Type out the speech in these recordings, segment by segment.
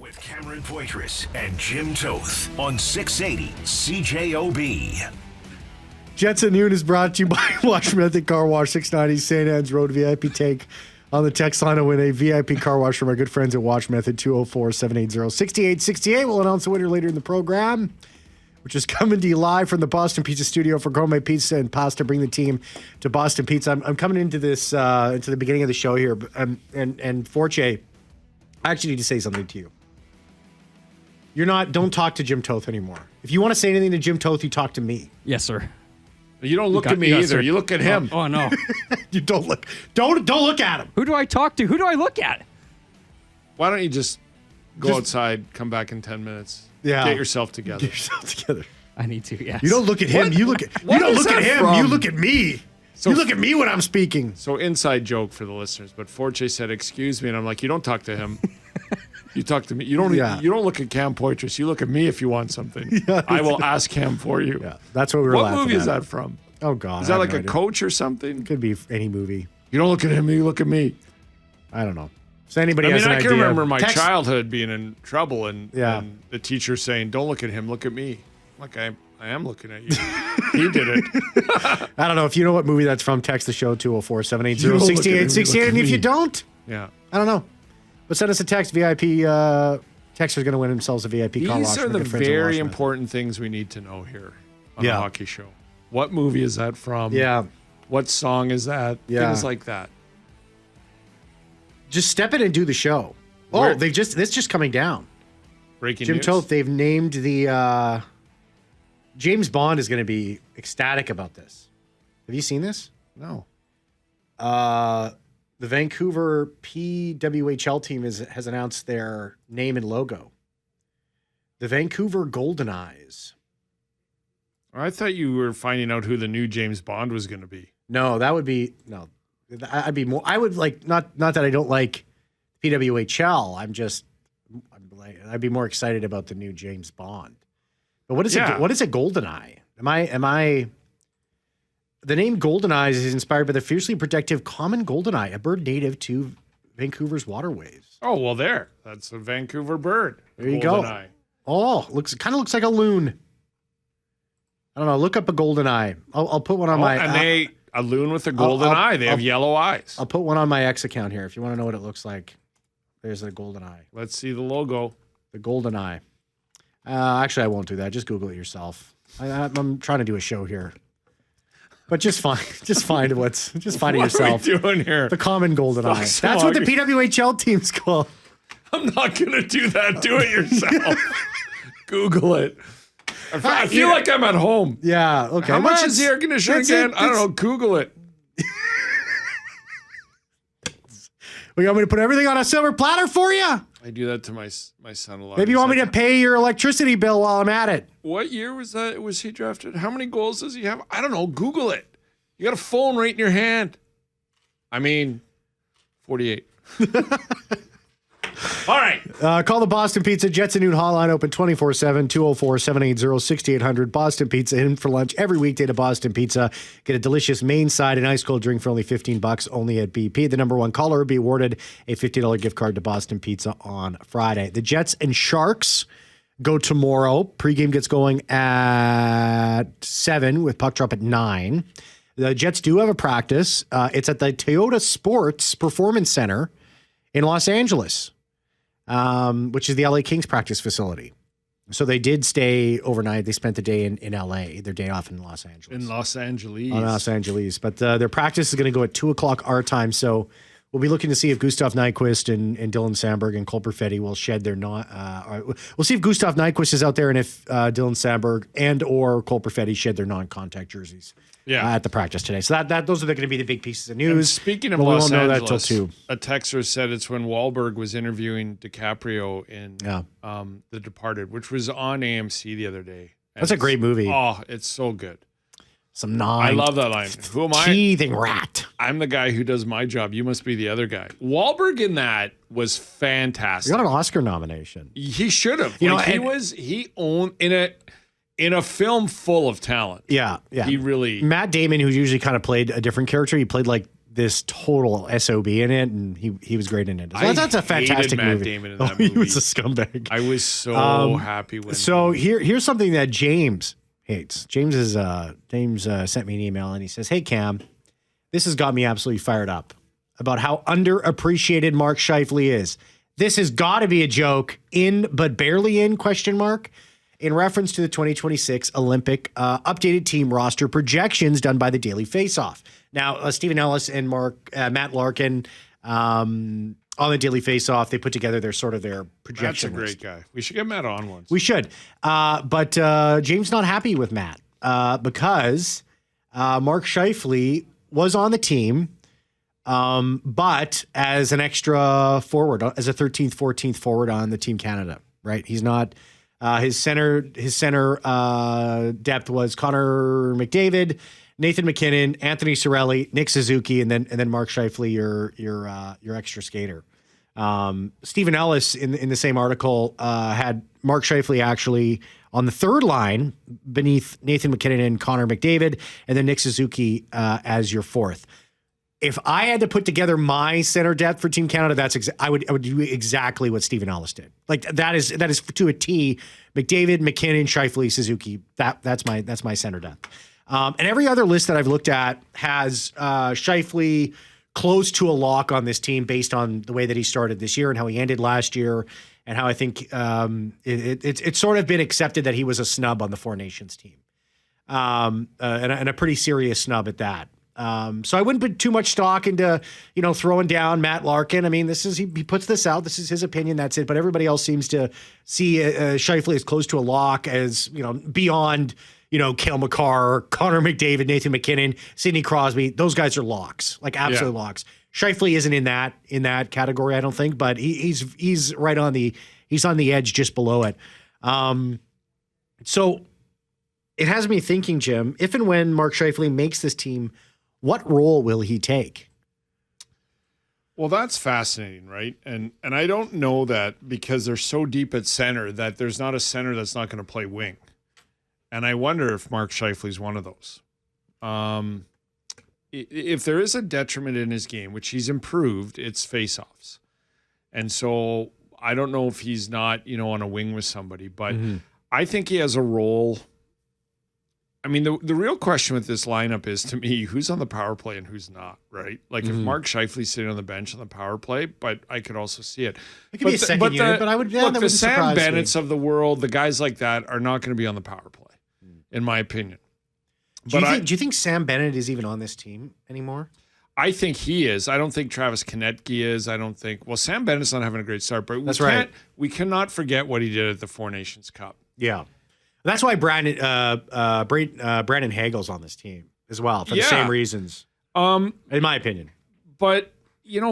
With Cameron Poitras and Jim Toth on 680 CJOB. Jets at Noon is brought to you by Wash Method Car Wash, 690 St. Anne's Road. VIP take on the text line to win a VIP car wash from our good friends at Wash Method, 204-780-6868. We'll announce the winner later in the program, which is coming to you live from the Boston Pizza Studio for gourmet pizza and pasta. Bring the team to Boston Pizza. I'm coming into this, into the beginning of the show here, and Forte, I actually need to say something to you. Don't talk to Jim Toth anymore. If you want to say anything to Jim Toth, you talk to me. Yes, sir. You don't look at me either. Sir. You look at him. Oh no. You don't look at him. Who do I talk to? Who do I look at? Why don't you just go outside, come back in 10 minutes? Yeah. Get yourself together. Get yourself together. I need to, yes. You don't look at him. You look at him. You look at me. You look at me when I'm speaking. So inside joke for the listeners, but Forte said, "Excuse me," and I'm like, "You don't talk to him. You talk to me. You don't look at Cam Poitras. You look at me if you want something. Yeah. I will ask Cam for you." Yeah, that's what we were What laughing movie at. is that from? Oh, God. Is that like a coach or something? Could be any movie. You don't look at him, you look at me. I don't know. So anybody I has mean, an I idea? can remember my Text- childhood being in trouble and Yeah. the teacher saying, "Don't look at him, look at me." Like, I am looking at you. He did it. I don't know. If you know what movie that's from, text the show, 204-780-6868. And if you don't, Yeah. I don't know. But send us a text. VIP texter's going to win themselves a VIP car wash. These are from the good friends at very Wash Method. important things we need to know here on Yeah. the hockey show. What movie is that from? Yeah. What song is that? Yeah. Things like that. Just step in and do the show. Where- Oh, this just coming down. Breaking Jim news. Toth, they've named the James Bond is going to be ecstatic about this. Have you seen this? No. The Vancouver PWHL team has announced their name and logo. The Vancouver Golden Eyes. I thought you were finding out who the new James Bond was going to be. No, that would be no. I'd be more. I would like not that I don't like PWHL. I'd be more excited about the new James Bond. But what is it? What is a Golden Eye? Am I? The name Golden Eyes is inspired by the fiercely protective common golden eye, a bird native to Vancouver's waterways. Oh, well, that's a Vancouver bird. There you Golden go. Eye. Oh, kind of looks like a loon. I don't know. Look up a golden eye. I'll put one on my. And a loon with a golden eye. They have yellow eyes. I'll put one on my X account here if you want to know what it looks like. There's a golden eye. Let's see the logo. The golden eye. Actually, I won't do that. Just Google it yourself. I'm trying to do a show here. But just find it yourself. What are we doing here? The common golden eye. so That's what the hungry. PWHL team's called. I'm not going to do that. Do it yourself. Google it. I feel like I'm at home. Yeah, okay. How much is the air conditioner again? I don't know. Google it. Well, you want me to put everything on a silver platter for you? I do that to my son a lot. Maybe you He's want me to like, pay your electricity bill while I'm at it. What year was that? Was he drafted? How many goals does he have? I don't know. Google it. You got a phone right in your hand. I mean, 48. All right. Call the Boston Pizza Jets and Noon hotline open 24/7, 204-780-6800. Boston Pizza in for lunch every weekday to Boston Pizza. Get a delicious main side and ice cold drink for only $15 only at BP. The number one caller will be awarded a $50 gift card to Boston Pizza on Friday. The Jets and Sharks go tomorrow. Pregame gets going at 7 with puck drop at 9. The Jets do have a practice. It's at the Toyota Sports Performance Center in Los Angeles, which is the LA Kings practice facility. So they did stay overnight. They spent the day in LA, their day off in Los Angeles. In Los Angeles. Los Angeles. But their practice is going to go at 2 o'clock our time. So we'll be looking to see if Gustav Nyquist and Dylan Sandberg and Cole Perfetti will shed their we'll see if Gustav Nyquist is out there and if Dylan Sandberg and or Cole Perfetti shed their non-contact jerseys at the practice today. So those are going to be the big pieces of news. And speaking of we Los won't know Angeles, that till 2. a texter said it's when Wahlberg was interviewing DiCaprio in The Departed, which was on AMC the other day. And That's a great movie. Oh, it's so good. I love that line. Who am I? Teething rat. I'm the guy who does my job. You must be the other guy. Wahlberg in that was fantastic. He got an Oscar nomination. He should have. He owned in a film full of talent. Yeah. He really. Matt Damon, who usually kind of played a different character, he played like this total SOB in it, and he was great in it. So that's a fantastic Matt movie. Damon in that movie. He was a scumbag. I was so happy when. So here's something that James hates. James sent me an email and he says, "Hey Cam, this has got me absolutely fired up about how underappreciated Mark Scheifele is. This has got to be a joke, in but barely in ? In reference to the 2026 Olympic updated team roster projections done by the Daily Faceoff. Now, Stephen Ellis and Matt Larkin on the Daily Faceoff, they put together their projection. That's a great guy. We should get Matt on once. We should. But James not happy with Matt because Mark Scheifele was on the team, but as an extra forward, as a 13th, 14th forward on the Team Canada, right? He's not. His center depth was Connor McDavid, Nathan McKinnon, Anthony Cirelli, Nick Suzuki, and then Mark Scheifele, your extra skater. Stephen Ellis in the same article had Mark Scheifele actually on the third line beneath Nathan McKinnon and Connor McDavid, and then Nick Suzuki as your fourth. If I had to put together my center depth for Team Canada, I would do exactly what Stephen Ellis did. Like that is to a T. McDavid, McKinnon, Scheifele, Suzuki. That's my center depth. And every other list that I've looked at has Scheifele close to a lock on this team based on the way that he started this year and how he ended last year, and how I think it's sort of been accepted that he was a snub on the Four Nations team, and a pretty serious snub at that. So I wouldn't put too much stock into, throwing down Matt Larkin. I mean, he puts this out. This is his opinion. That's it. But everybody else seems to see Scheifele as close to a lock as, beyond, Cale Makar, Connor McDavid, Nathan McKinnon, Sidney Crosby. Those guys are locks, like absolute locks. Scheifele isn't in that category, I don't think, but he's right on he's on the edge just below it. So it has me thinking, Jim, if and when Mark Scheifele makes this team, what role will he take? Well, that's fascinating, right? And I don't know that because they're so deep at center that there's not a center that's not going to play wing. And I wonder if Mark Scheifele is one of those. If there is a detriment in his game, which he's improved, it's faceoffs. And so I don't know if he's not, on a wing with somebody, but I think he has a role. I mean, the real question with this lineup is, to me, who's on the power play and who's not, right? Like if Mark Scheifele's sitting on the bench on the power play, but I could also see it. It could be a second unit, but I would. Look, the Sam Bennett's of the world, the guys like that are not going to be on the power play, in my opinion. Do you think Sam Bennett is even on this team anymore? I think he is. I don't think Travis Konecny is. I don't think. Well, Sam Bennett's not having a great start, but we cannot forget what he did at the Four Nations Cup. Yeah. That's why Brandon Hagel's on this team as well, for the same reasons, in my opinion. But,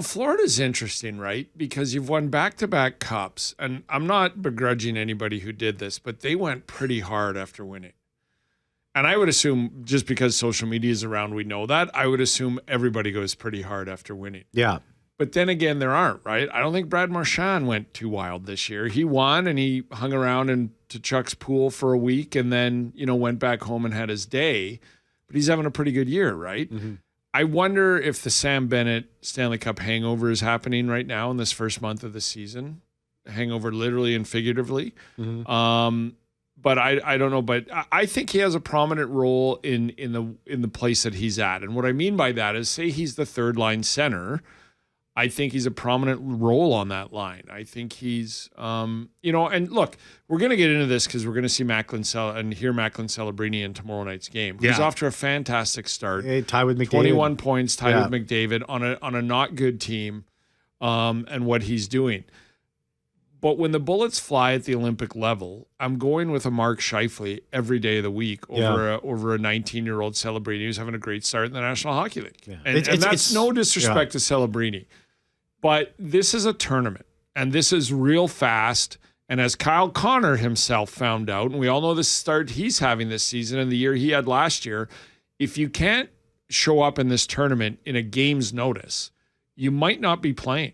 Florida's interesting, right? Because you've won back-to-back cups, and I'm not begrudging anybody who did this, but they went pretty hard after winning. And I would assume, just because social media is around, we know that, I would assume everybody goes pretty hard after winning. Yeah. But then again, there aren't, right? I don't think Brad Marchand went too wild this year. He won and he hung around to Chuck's pool for a week and then, went back home and had his day. But he's having a pretty good year, right? Mm-hmm. I wonder if the Sam Bennett Stanley Cup hangover is happening right now in this first month of the season. Hangover literally and figuratively. Mm-hmm. But I don't know. But I think he has a prominent role in the place that he's at. And what I mean by that is, say he's the third line center, I think he's a prominent role on that line. I think he's, and look, we're going to get into this because we're going to see Macklin Celebrini in tomorrow night's game. He's off to a fantastic start. Tied with McDavid. 21 points, tied with McDavid on a not good team, and what he's doing. But when the bullets fly at the Olympic level, I'm going with a Mark Scheifele every day of the week over a 19-year-old Celebrini who's having a great start in the National Hockey League. Yeah. And that's no disrespect to Celebrini. But this is a tournament, and this is real fast. And as Kyle Connor himself found out, and we all know the start he's having this season and the year he had last year, if you can't show up in this tournament in a game's notice, you might not be playing.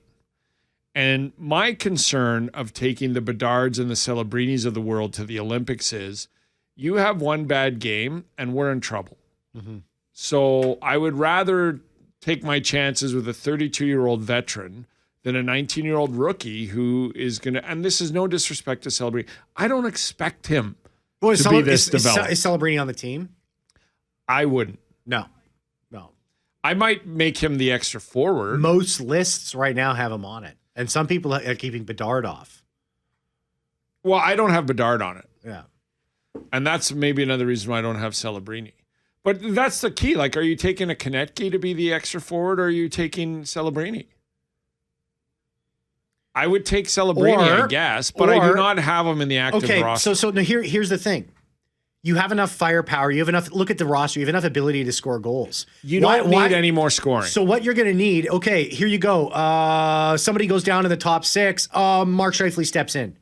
And my concern of taking the Bedards and the Celebrinis of the world to the Olympics is you have one bad game, and we're in trouble. Mm-hmm. So I would rather take my chances with a 32-year-old veteran than a 19-year-old rookie who is going to, and this is no disrespect to Celebrini. I don't expect him to be this developed. Is Celebrini on the team? I wouldn't. No. I might make him the extra forward. Most lists right now have him on it. And some people are keeping Bedard off. Well, I don't have Bedard on it. Yeah. And that's maybe another reason why I don't have Celebrini. But that's the key. Like, are you taking a Konecny to be the extra forward, or are you taking Celebrini? I would take Celebrini, I guess, but I do not have him in the active roster. Okay, so now here's the thing. You have enough firepower. You have enough. Look at the roster. You have enough ability to score goals. You don't need any more scoring. So what you're going to need? Okay, here you go. Somebody goes down in the top 6. Mark Scheifele steps in.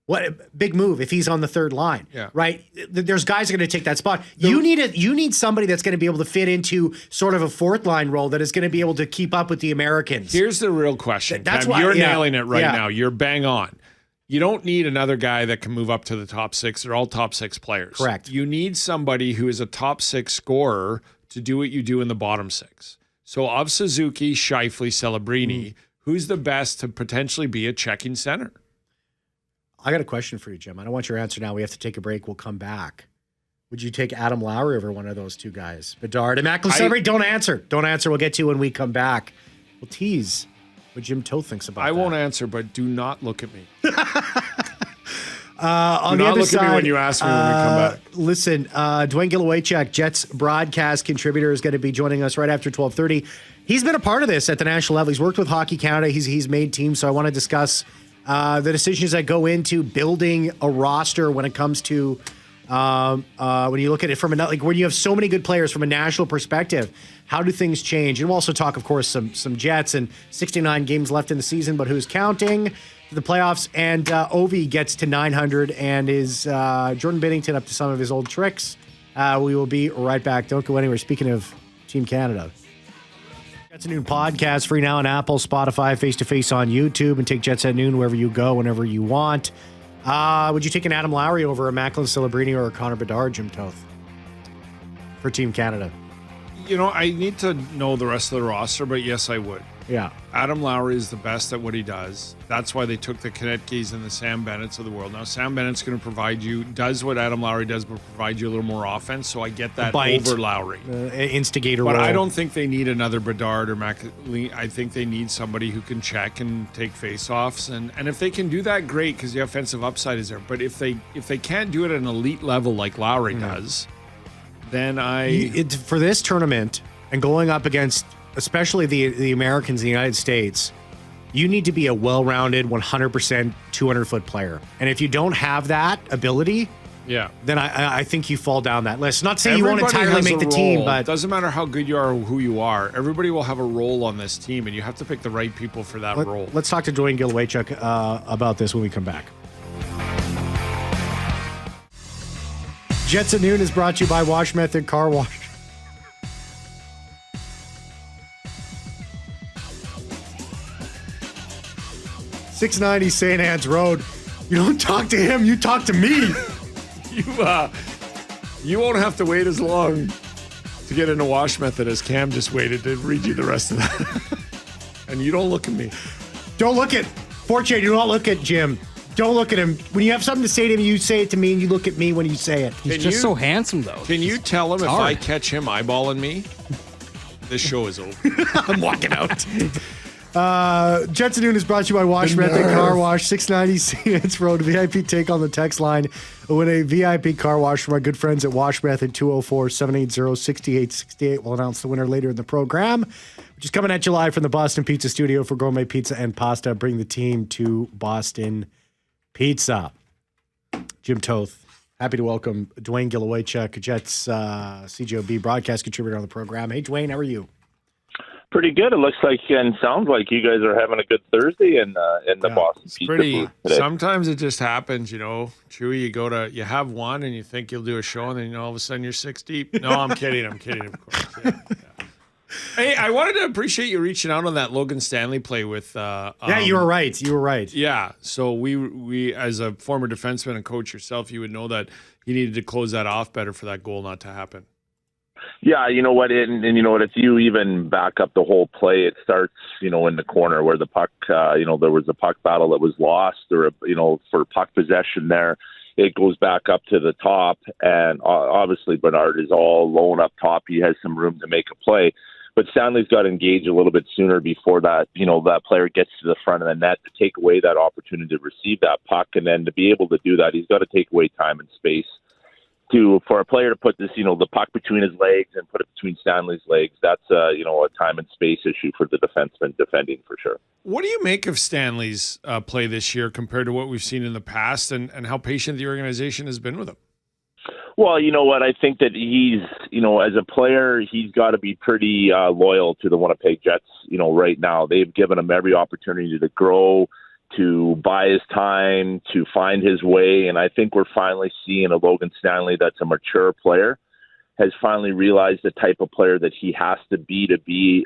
What big move if he's on the third line? Yeah. Right. There's guys that are going to take that spot. You need somebody that's going to be able to fit into sort of a fourth line role that is going to be able to keep up with the Americans. Here's the real question. That's Cam, why you're nailing it right now. You're bang on. You don't need another guy that can move up to the top 6. They're all top 6 players. Correct. You need somebody who is a top 6 scorer to do what you do in the bottom 6. So of Suzuki, Scheifele, Celebrini, who's the best to potentially be a checking center? I got a question for you, Jim. I don't want your answer now. We have to take a break. We'll come back. Would you take Adam Lowry over one of those two guys? Bedard and Macklin Celebrini? Don't answer. Don't answer. We'll get to you when we come back. We'll tease what Jim Toth thinks about that. I won't answer, but do not look at me. On do the not other look side, at me when you ask me when we come back. Listen, Dwayne Gylywoychuk, Jets broadcast contributor, is going to be joining us right after 12:30. He's been a part of this at the national level. He's worked with Hockey Canada. He's made teams, so I want to discuss the decisions that go into building a roster when it comes to when you look at it from when you have so many good players from a national perspective. How do things change? And we'll also talk, of course, some Jets and 69 games left in the season, but who's counting the playoffs? And Ovi gets to 900 and is Jordan Binnington up to some of his old tricks. We will be right back. Don't go anywhere. Speaking of Team Canada. Jets at Noon podcast, free now on Apple, Spotify, face-to-face on YouTube, and take Jets at Noon wherever you go, whenever you want. Would you take an Adam Lowry over a Macklin Celebrini or a Connor Bedard, Jim Toth, for Team Canada? You know, I need to know the rest of the roster, but yes, I would. Yeah. Adam Lowry is the best at what he does. That's why they took the Koneckis and the Sam Bennett's of the world. Now, Sam Bennett's going to does what Adam Lowry does, but provide you a little more offense, so I get that over Lowry. Instigator but role. I don't think they need another Bedard or McLean. I think they need somebody who can check and take faceoffs. And if they can do that, great, because the offensive upside is there. But if they can't do it at an elite level like Lowry does, then for this tournament and going up against especially the Americans in the United States, you need to be a well-rounded 100% 200-foot player. And if you don't have that ability, then I think you fall down that list. Not saying you won't entirely make the team, but it doesn't matter how good you are or who you are. Everybody will have a role on this team, and you have to pick the right people for that role. Let's talk to Dwayne Gylywoychuk about this when we come back. Jets at Noon is brought to you by Wash Method Car Wash. .690 St. Anne's Road. You don't talk to him, you talk to me. You won't have to wait as long to get into Wash Method as Cam just waited to read you the rest of that. And you don't look at me. Don't look at Fortune. Do not look at Jim. Don't look at him. When you have something to say to him, you say it to me, and you look at me when you say it. He's just so handsome, though. Can you tell him if I catch him eyeballing me, this show is over? I'm walking out. Jets at Noon is brought to you by Wash Method Car Wash, 690 St. Anne's Road. VIP take on the text line. Win a VIP car wash from our good friends at Wash Method, 204-780-6868. We'll announce the winner later in the program. Which is coming at you live from the Boston Pizza Studio for gourmet pizza and pasta. Bring the team to Boston Pizza. Jim Toth, happy to welcome Dwayne Gylywoychuk, Jets CJOB broadcast contributor on the program. Hey, Dwayne, how are you? Pretty good. It looks like and sounds like you guys are having a good Thursday in the Boston Pizza pretty. booth today. Sometimes it just happens, Chewy. You have one and you think you'll do a show, and then all of a sudden you're 6 deep. No, I'm kidding. Of course. Yeah. Hey, I wanted to appreciate you reaching out on that Logan Stanley play with. You were right. Yeah. So we as a former defenseman and coach yourself, you would know that he needed to close that off better for that goal not to happen. Yeah, you know what, and you know what, if you even back up the whole play, it starts, in the corner where the puck, there was a puck battle that was lost, or, for puck possession there. It goes back up to the top, and obviously Bernard is all alone up top. He has some room to make a play. But Stanley's got to engage a little bit sooner before that, that player gets to the front of the net to take away that opportunity to receive that puck. And then to be able to do that, he's got to take away time and space. For a player to put this, the puck between his legs and put it between Stanley's legs, that's a time and space issue for the defenseman defending for sure. What do you make of Stanley's play this year compared to what we've seen in the past, and how patient the organization has been with him? Well, you know what? I think that he's, as a player, he's got to be pretty loyal to the Winnipeg Jets, right now. They've given him every opportunity to grow, to buy his time, to find his way. And I think we're finally seeing a Logan Stanley that's a mature player, has finally realized the type of player that he has to be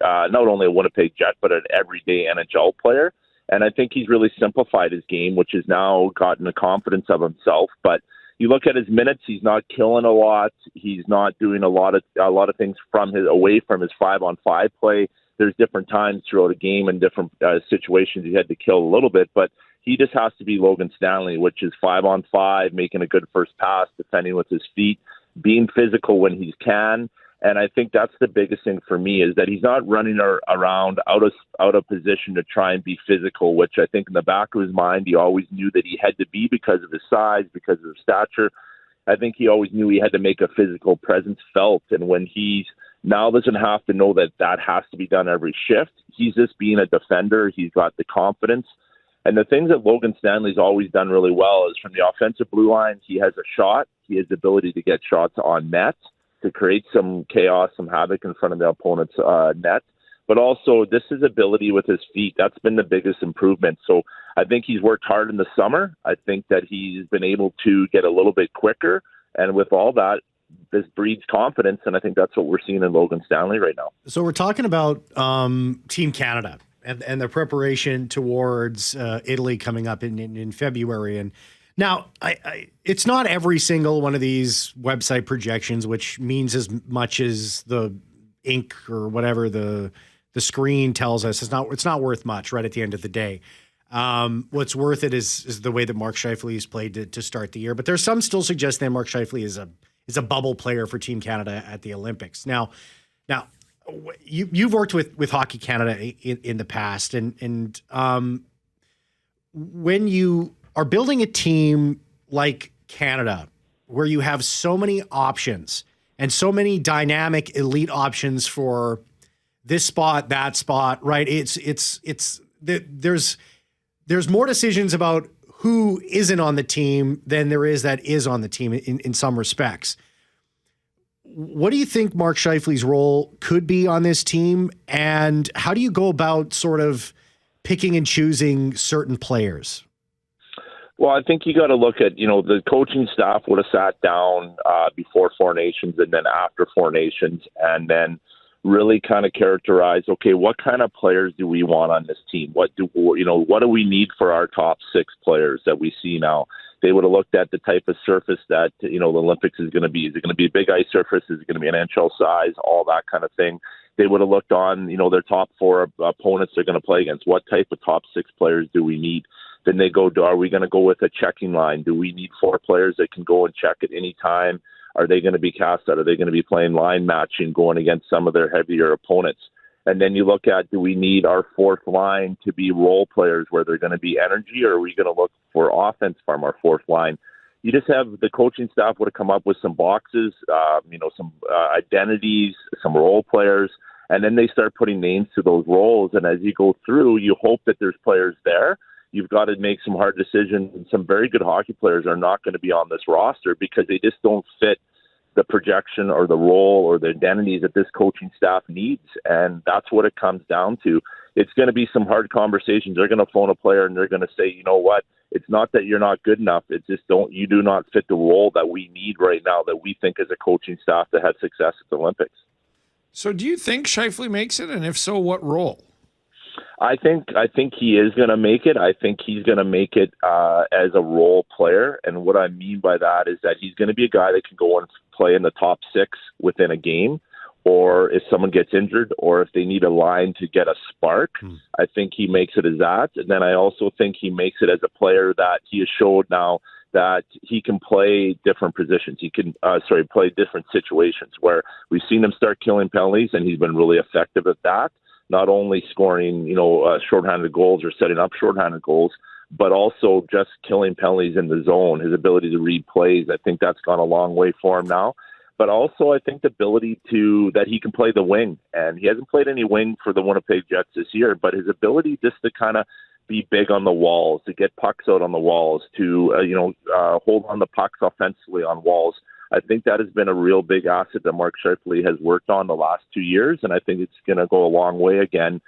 not only a Winnipeg Jet, but an everyday NHL player. And I think he's really simplified his game, which has now gotten a confidence of himself. But you look at his minutes, he's not killing a lot. He's not doing a lot of things away from his 5-on-5 play. There's different times throughout a game and different situations he had to kill a little bit, but he just has to be Logan Stanley, which is 5-on-5, making a good first pass, defending with his feet, being physical when he can. And I think that's the biggest thing for me, is that he's not running around out of position to try and be physical, which I think in the back of his mind, he always knew that he had to be because of his size, because of his stature. I think he always knew he had to make a physical presence felt. And when he's now doesn't have to know that has to be done every shift, he's just being a defender. He's got the confidence. And the things that Logan Stanley's always done really well is from the offensive blue line, he has a shot. He has the ability to get shots on net, to create some chaos, some havoc in front of the opponent's net. But also, this is ability with his feet. That's been the biggest improvement. So I think he's worked hard in the summer. I think that he's been able to get a little bit quicker. And with all that, this breeds confidence. And I think that's what we're seeing in Logan Stanley right now. So we're talking about Team Canada and the preparation towards Italy coming up in February. And now, it's not every single one of these website projections, which means as much as the ink or whatever the screen tells us. It's not worth much right at the end of the day. What's worth it is the way that Mark Scheifele has played to start the year. But there's some still suggest that Mark Scheifele is a bubble player for Team Canada at the Olympics. Now, you've worked with Hockey Canada in the past, and when you are building a team like Canada, where you have so many options and so many dynamic elite options for this spot, that spot, right? There's more decisions about who isn't on the team than there is that is on the team in some respects. What do you think Mark Scheifele's role could be on this team, and how do you go about sort of picking and choosing certain players? Well, I think you got to look at, the coaching staff would have sat down before Four Nations and then after Four Nations, and then really kind of characterize, okay, what kind of players do we want on this team? What do we need for our top 6 players that we see now? They would have looked at the type of surface that, the Olympics is going to be. Is it going to be a big ice surface? Is it going to be an NHL size? All that kind of thing. They would have looked on, their top 4 opponents they're going to play against. What type of top 6 players do we need? Then they go, are we going to go with a checking line? Do we need 4 players that can go and check at any time? Are they going to be cast out? Are they going to be playing line matching, going against some of their heavier opponents? And then you look at, do we need our 4th line to be role players where they're going to be energy, or are we going to look for offense from our 4th line? You just have the coaching staff would have come up with some boxes, some identities, some role players, and then they start putting names to those roles. And as you go through, you hope that there's players there. You've got to make some hard decisions, and some very good hockey players are not going to be on this roster because they just don't fit the projection or the role or the identities that this coaching staff needs. And that's what it comes down to. It's going to be some hard conversations. They're going to phone a player and they're going to say, you know what, it's not that you're not good enough. It's just you do not fit the role that we need right now, that we think as a coaching staff that had success at the Olympics. So do you think Scheifele makes it? And if so, what role? I think he is going to make it. I think he's going to make it as a role player. And what I mean by that is that he's going to be a guy that can go and play in the top 6 within a game, or if someone gets injured, or if they need a line to get a spark. I think he makes it as that. And then I also think he makes it as a player that he has showed now that he can play different positions. He can, play different situations where we've seen him start killing penalties, and he's been really effective at that. Not only scoring, shorthanded goals or setting up shorthanded goals, but also just killing penalties in the zone. His ability to read plays, I think that's gone a long way for him now. But also, I think the ability that he can play the wing, and he hasn't played any wing for the Winnipeg Jets this year, but his ability just to kind of be big on the walls, to get pucks out on the walls, to hold on the pucks offensively on walls. I think that has been a real big asset that Mark Scheifele has worked on the last 2 years, and I think it's going to go a long way again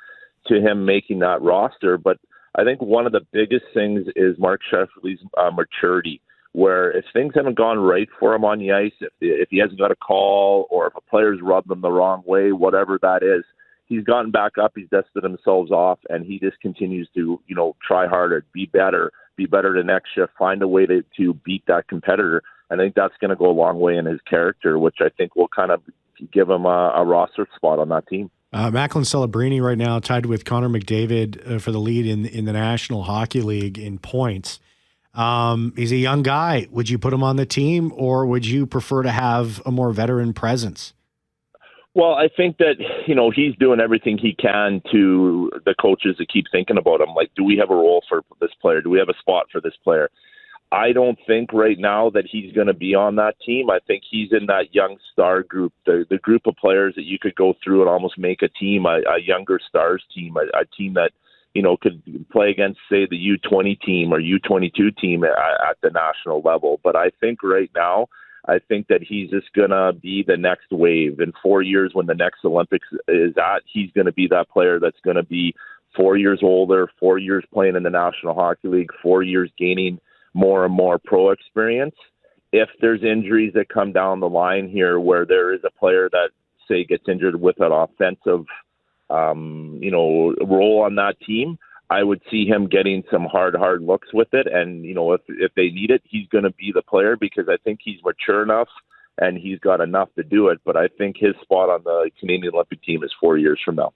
to him making that roster. But I think one of the biggest things is Mark Scheifele's maturity, where if things haven't gone right for him on the ice, if he hasn't got a call or if a player's rubbed him the wrong way, whatever that is, he's gotten back up, he's dusted himself off, and he just continues to, try harder, be better the next shift, find a way to beat that competitor. I think that's going to go a long way in his character, which I think will kind of give him a roster spot on that team. Macklin Celebrini right now tied with Connor McDavid for the lead in the National Hockey League in points. He's a young guy. Would you put him on the team, or would you prefer to have a more veteran presence? Well, I think that, he's doing everything he can to the coaches to keep thinking about him. Like, do we have a role for this player? Do we have a spot for this player? I don't think right now that he's going to be on that team. I think he's in that young star group, the group of players that you could go through and almost make a team, a younger stars team, a team that, could play against, say, the U20 team or U22 team at the national level. But I think right now, I think that he's just going to be the next wave. In 4 years, when the next Olympics is at, he's going to be that player that's going to be 4 years older, 4 years playing in the National Hockey League, 4 years gaining more and more pro experience. If there's injuries that come down the line here where there is a player that, say, gets injured with an offensive, role on that team, I would see him getting some hard looks with it. And, if they need it, he's going to be the player because I think he's mature enough and he's got enough to do it. But I think his spot on the Canadian Olympic team is 4 years from now.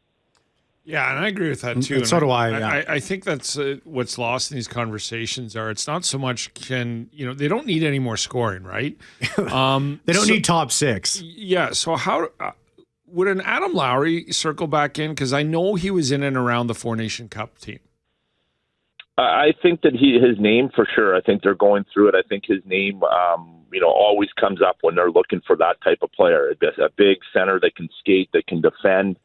Yeah, and I agree with that too. And so do I. Yeah. I think that's what's lost in these conversations it's not so much they don't need any more scoring, right? They don't need top six. Yeah. So how would an Adam Lowry circle back in? Because I know he was in and around the Four Nation Cup team. I think that his name for sure. I think they're going through it. I think his name, always comes up when they're looking for that type of player. A big center that can skate, that can defend.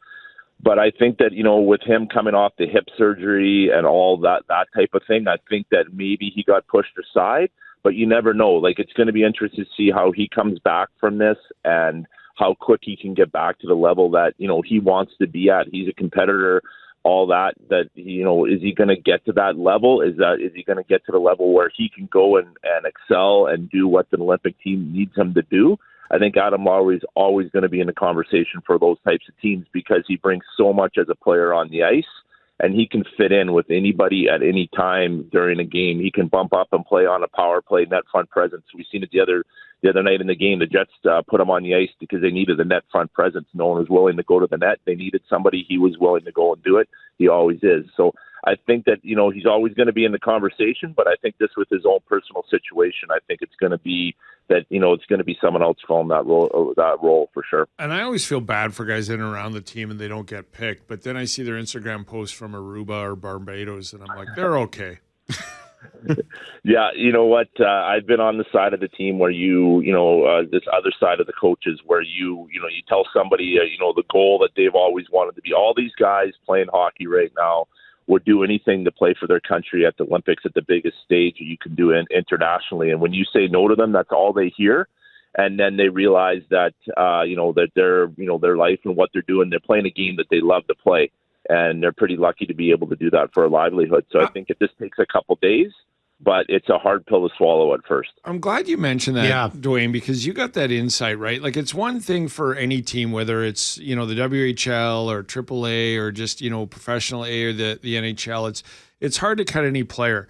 But I think that, with him coming off the hip surgery and all that type of thing, I think that maybe he got pushed aside, but you never know. Like, it's going to be interesting to see how he comes back from this and how quick he can get back to the level that, he wants to be at. He's a competitor, all that, is he going to get to that level? Is he going to get to the level where he can go and excel and do what the Olympic team needs him to do? I think Adam Lowry is always going to be in the conversation for those types of teams because he brings so much as a player on the ice, and he can fit in with anybody at any time during a game. He can bump up and play on a power play, net front presence. We've seen it the other night in the game. The Jets put him on the ice because they needed a net front presence. No one was willing to go to the net. They needed somebody. He was willing to go and do it. He always is. So I think that, he's always going to be in the conversation, but I think this with his own personal situation, I think it's going to be that, it's going to be someone else filling that role for sure. And I always feel bad for guys in and around the team and they don't get picked, but then I see their Instagram posts from Aruba or Barbados and I'm like, they're okay. Yeah, you know what? I've been on the side of the team where this other side of the coaches where you tell somebody, the goal that they've always wanted to be. All these guys playing hockey right now would do anything to play for their country at the Olympics at the biggest stage you can do internationally. And when you say no to them, that's all they hear. And then they realize that, that their life and what they're doing, they're playing a game that they love to play. And they're pretty lucky to be able to do that for a livelihood. So I think this takes a couple days, but it's a hard pill to swallow at first. I'm glad you mentioned that, Dwayne, because you got that insight, right? Like, it's one thing for any team, whether it's, the WHL or AAA or just, professional A or the NHL. It's hard to cut any player.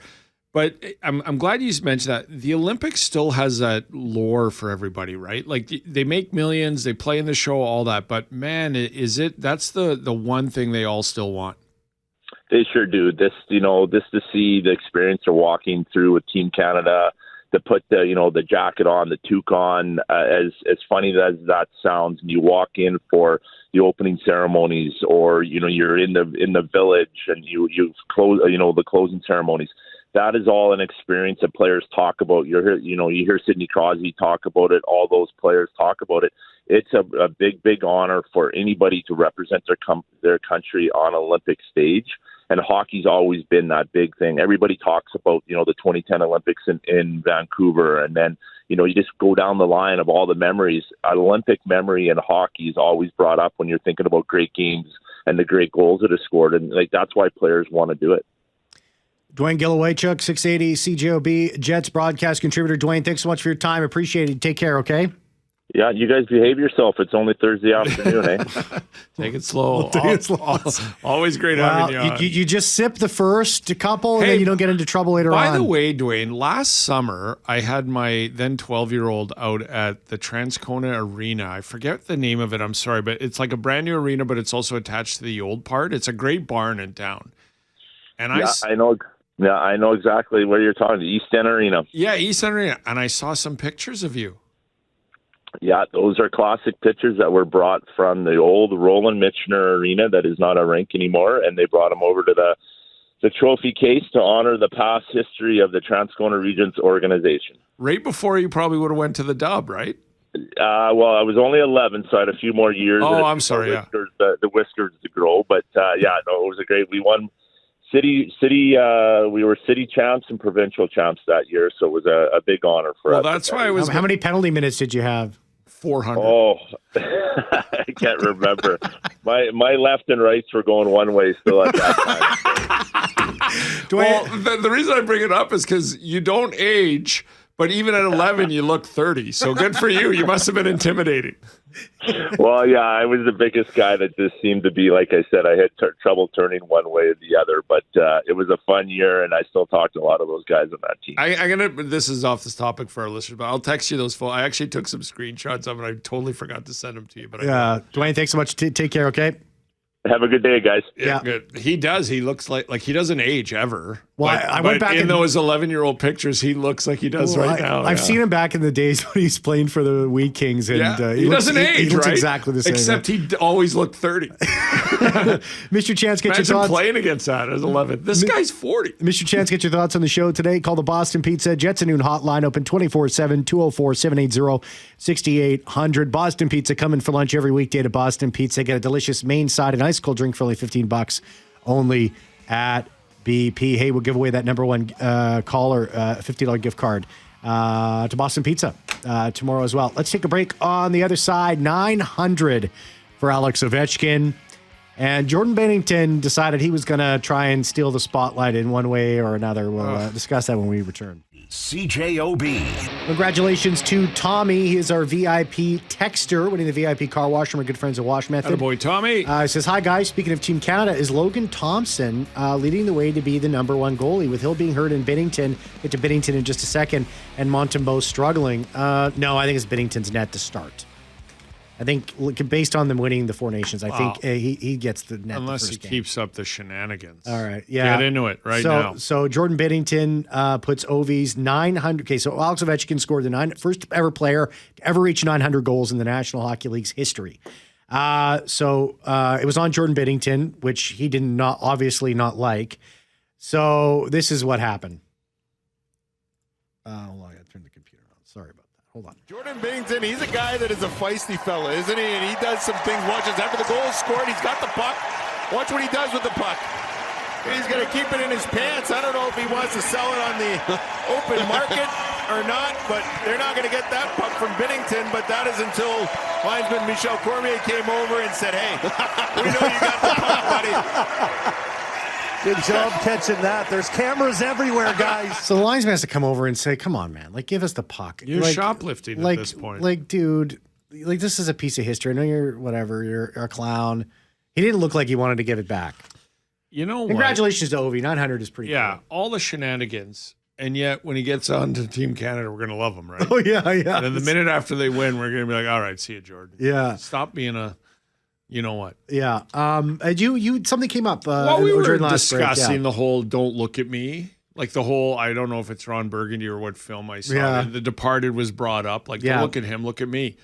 But I'm glad you mentioned that. The Olympics still has that lore for everybody, right? Like they make millions, they play in the show, all that. But man, that's the one thing they all still want. They sure do. This to see the experience of walking through with Team Canada, to put the jacket on, the toque on, as funny as that sounds, and you walk in for the opening ceremonies, or you're in the village and you close the closing ceremonies. That is all an experience that players talk about. You hear Sidney Crosby talk about it. All those players talk about it. It's a big honor for anybody to represent their country on an Olympic stage. And hockey's always been that big thing. Everybody talks about, the 2010 Olympics in Vancouver. And then, you just go down the line of all the memories. An Olympic memory in hockey is always brought up when you're thinking about great games and the great goals that are scored. And that's why players want to do it. Dwayne Gylywoychuk, 680 CJOB Jets broadcast contributor. Dwayne, thanks so much for your time. Appreciate it. Take care, okay? Yeah, you guys behave yourself. It's only Thursday afternoon, eh? Take it slow. Always great having you on. You just sip the first couple, and then you don't get into trouble later on. By the way, Dwayne, last summer, I had my then 12-year-old out at the Transcona Arena. I forget the name of it. I'm sorry, but it's like a brand new arena, but it's also attached to the old part. It's a great barn in town. And I know. Yeah, I know exactly where you're talking. East End Arena. Yeah, East End Arena. And I saw some pictures of you. Yeah, those are classic pictures that were brought from the old Roland Michener Arena that is not a rink anymore, and they brought them over to the trophy case to honor the past history of the Transcona Regions organization. Right before you probably would have went to the Dub, right? Well, I was only 11, so I had a few more years. Oh, I'm sorry. The whiskers to grow, but it was a great. We won city. We were city champs and provincial champs that year, so it was a big honor for us. Well, that's why I was. How many penalty minutes did you have? 400. Oh, I can't remember. My left and rights were going one way still at that time. Well, the reason I bring it up is because you don't age, but even at 11, you look 30. So good for you. You must have been intimidating. Well, yeah, I was the biggest guy that just seemed to be, like I said, I had trouble turning one way or the other, but it was a fun year, and I still talk to a lot of those guys on that team. This is off this topic for our listeners, but I'll text you those photos. I actually took some screenshots of it. I totally forgot to send them to you. But Dwayne, thanks so much. Take care, okay? Have a good day, guys. Yeah. Good. He does. He looks like he doesn't age ever. Well, I went back in those 11-year-old pictures. He looks like he does right now. I've seen him back in the days when he's playing for the Wheat Kings, and he doesn't age. He looks right? exactly the same. Except he always looked 30. Mr. Chance, get your thoughts. Playing against that as 11. This guy's 40. Mr. Chance, get your thoughts on the show today. Call the Boston Pizza Jets at noon hotline, open 24/7, 204-780-6800. Boston Pizza, coming for lunch every weekday to Boston Pizza. Get a delicious main side and ice cold drink for only $15 only at BP. Hey, we'll give away that number one caller $50 gift card to Boston Pizza tomorrow as well. Let's take a break. On the other side, 900 for Alex Ovechkin. And Jordan Binnington decided he was going to try and steal the spotlight in one way or another. We'll discuss that when we return. CJOB. Congratulations to Tommy. He is our VIP texter, winning the VIP car wash from our good friends at Wash Method. Attaboy, Tommy. He says, hi, guys. Speaking of Team Canada, is Logan Thompson leading the way to be the number one goalie? With Hill being hurt in Binnington, get to Binnington in just a second, and Montembeault struggling. No, I think it's Binnington's net to start. I think, based on them winning the Four Nations, I think he gets the net. Unless he keeps up the shenanigans. All right, yeah. Get into it now. So Jordan Binnington puts Ovi's 900. Okay, so Alex Ovechkin scored the first ever player to ever reach 900 goals in the National Hockey League's history. So it was on Jordan Binnington, which he did not obviously not like. So this is what happened. Hold on, I got to turn the computer on. Sorry about that. Hold on. Jordan Binnington, he's a guy that is a feisty fella, isn't he? And he does some things. Watch this. After the goal is scored, he's got the puck. Watch what he does with the puck. He's going to keep it in his pants. I don't know if he wants to sell it on the open market or not, but they're not going to get that puck from Binnington. But that is until linesman Michel Cormier came over and said, hey, we know you got the puck, buddy. Good job catching that. There's cameras everywhere, guys. So the linesman has to come over and say, come on, man. Give us the puck. You're shoplifting at this point. Dude, this is a piece of history. I know you're a clown. He didn't look like he wanted to give it back. You know what? Congratulations to Ovi. 900 is pretty cool. All the shenanigans. And yet, when he gets on to Team Canada, we're going to love him, right? Oh, yeah. And then the minute after they win, we're going to be like, all right, see you, Jordan. Yeah. Stop being a, you know what? Yeah. And you something came up. Well, we were during last discussing break, the whole "Don't look at me," like the whole. I don't know if it's Ron Burgundy or what film I saw. Yeah. The Departed was brought up. Like, don't look at him, look at me.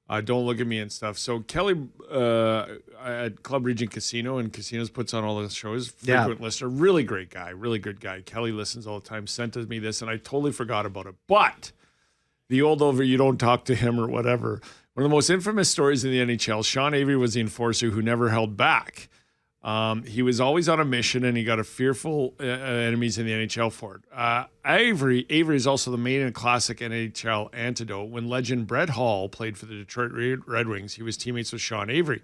Don't look at me and stuff. So Kelly at Club Regent Casino, and Casinos puts on all those shows. Frequent listener, really great guy, really good guy. Kelly listens all the time. Sent me this, and I totally forgot about it. But the old over, you don't talk to him or whatever. One of the most infamous stories in the NHL. Sean Avery was the enforcer who never held back. He was always on a mission, and he got a fearful enemies in the NHL for it. Avery is also the main and classic NHL antidote. When legend Brett Hall played for the Detroit Red Wings, he was teammates with Sean Avery.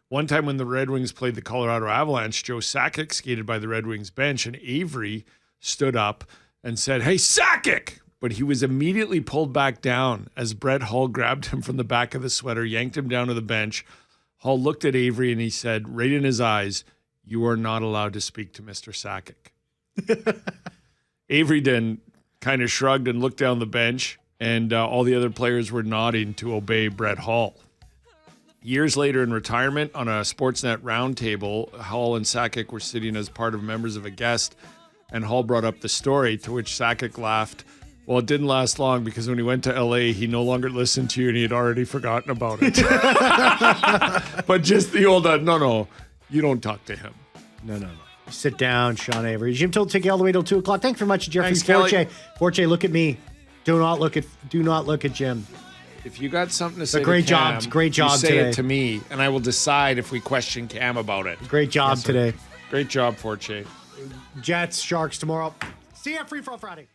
One time when the Red Wings played the Colorado Avalanche, Joe Sakic skated by the Red Wings bench, and Avery stood up and said, "Hey, Sakic!" But he was immediately pulled back down as Brett Hall grabbed him from the back of the sweater, yanked him down to the bench. Hall looked at Avery and he said, right in his eyes, "You are not allowed to speak to Mr. Sakic." Avery then kind of shrugged and looked down the bench, and all the other players were nodding to obey Brett Hall. Years later in retirement, on a Sportsnet roundtable, Hall and Sakic were sitting as part of members of a guest, and Hall brought up the story, to which Sakic laughed. Well, it didn't last long because when he went to LA, he no longer listened to you and he had already forgotten about it. But just the old, no, you don't talk to him. No. Sit down, Sean Avery. Jim Toll, take you all the way till 2 o'clock. Thanks very much, Jeffrey Thanks, Forte. Look at me. Do not look at Jim. If you got something to say great to Cam, job. Great job you say today. it to me, and I will decide if we question Cam about it. Great job today. Great job, Forte. Jets, Sharks tomorrow. See you at Free for All Friday.